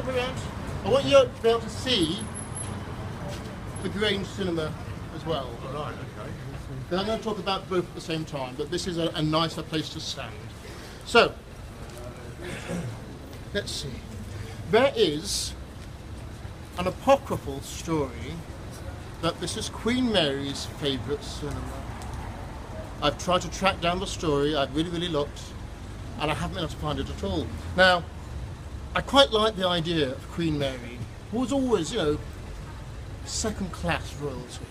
shop around. I want you to be able to see the Grange Cinema as well. All right, okay. Then I'm going to talk about both at the same time, but this is a nicer place to stand. So, let's see. There is an apocryphal story that this is Queen Mary's favourite cinema. I've tried to track down the story, I've really looked, and I haven't been able to find it at all. Now, I quite like the idea of Queen Mary, who was always, you know, second-class royalty.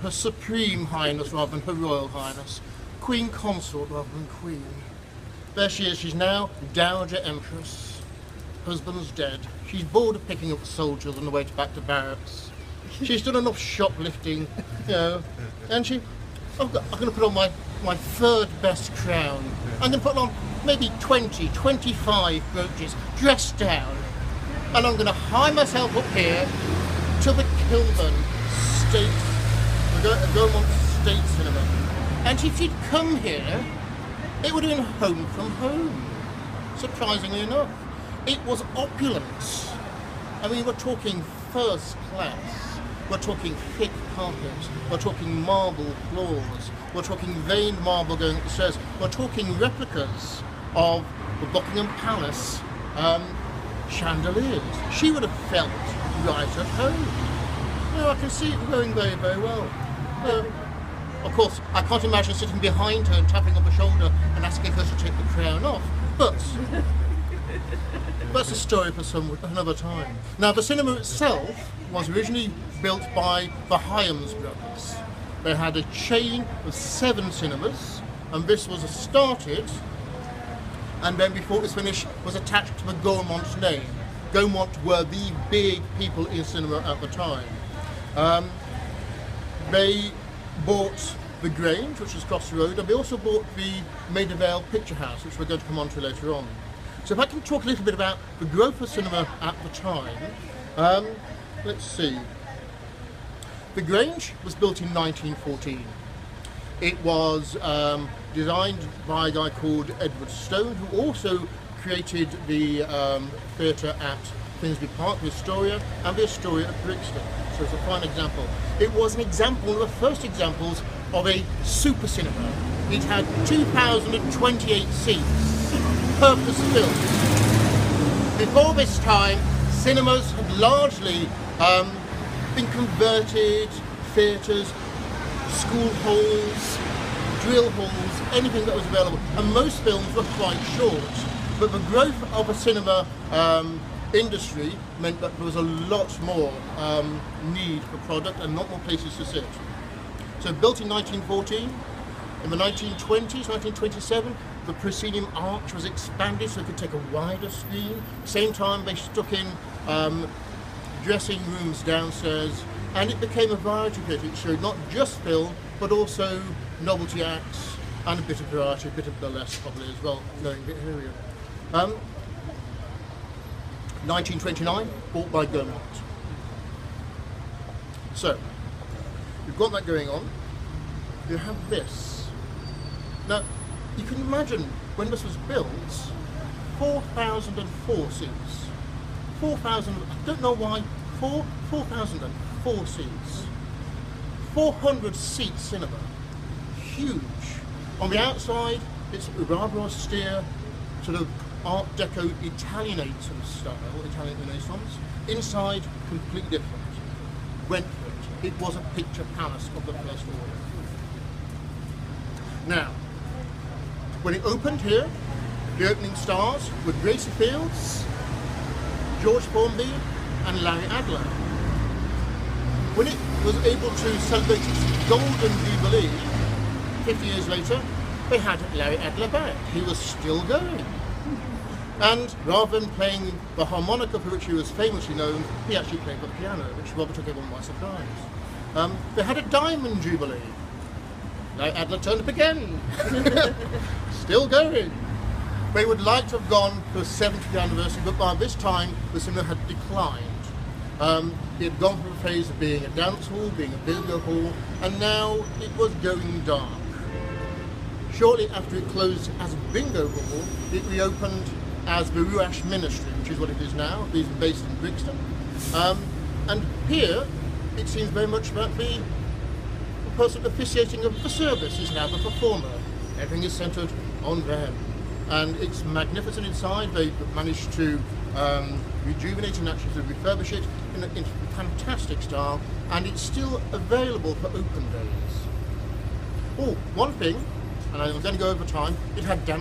Her Supreme Highness rather than Her Royal Highness. Queen Consort rather than Queen. There she is, she's now Dowager Empress. Husband's dead. She's bored of picking up the soldiers on the way back to barracks. She's done enough shoplifting, you know, and I'm going to put on my third best crown. I'm going to put on maybe 20, 25 brooches, dressed down, and I'm going to hie myself up here to the Kilbur State, the Gaumont State Cinema. And if she'd come here, it would have been home from home, surprisingly enough. It was opulence. I mean, we're talking first class. We're talking thick carpets. We're talking marble floors. We're talking veined marble going up the stairs. We're talking replicas of the Buckingham Palace chandeliers. She would have felt right at home. You know, I can see it going very well. Of course, I can't imagine sitting behind her and tapping on the shoulder and asking her to take the crown off, but that's a story for another time. Now, the cinema itself was originally built by the Hyams brothers. They had a chain of 7 cinemas, and this was started, and then before it was finished, was attached to the Gaumont name. Gaumont were the big people in cinema at the time. They bought the Grange, which was across the road, and they also bought the Maida Vale Picture House, which we're going to come on to later on. So if I can talk a little bit about the growth of cinema at the time, let's see. The Grange was built in 1914. It was designed by a guy called Edward Stone, who also created the theatre at Finsbury Park, the Astoria, and the Astoria at Brixton. So it's a fine example. It was an example, one of the first examples of a super cinema. It had 2,028 seats, purpose-built. Before this time, cinemas had largely been converted, theatres, school halls, drill halls, anything that was available. And most films were quite short. But the growth of a cinema industry meant that there was a lot more need for product and not more places to sit. So built in 1914, in the 1920s, 1927, the proscenium arch was expanded so it could take a wider screen. At the same time, they stuck in dressing rooms downstairs, and it became a variety theatre. It showed not just film, but also novelty acts and a bit of variety, a bit of burlesque probably as well, knowing the area. 1929, bought by Gaumont. So, you've got that going on. You have this. Now, you can imagine when this was built, 4,004 seats. 4,000, I don't know why, 4,004 seats. 400 seat cinema. Huge. On the outside, it's rather austere, sort of Art Deco Italianatum style, Italian Renaissance. Inside, completely different. Went for it. It was a picture palace of the first order. Now, when it opened here, the opening stars were Gracie Fields, George Formby, and Larry Adler. When it was able to celebrate its golden jubilee, 50 years later, they had Larry Adler back. He was still going. And rather than playing the harmonica for which he was famously known, he actually played the piano, which rather took everyone by surprise. They had a diamond jubilee. Larry Adler turned up again. Still going. They would like to have gone to the 70th anniversary, but by this time the cinema had declined. It had gone through a phase of being a dance hall, being a bingo hall, and now it was going dark. Shortly after it closed as a bingo hall, it reopened as the Ruach Ministry, which is what it is now, it is based in Brixton. And here, it seems very much about the person officiating of the service is now the performer. Everything is centred on them. And it's magnificent inside. They've managed to rejuvenate and actually to refurbish it in a fantastic style, and it's still available for open days. Oh, one thing, and I'm going to go over time, it had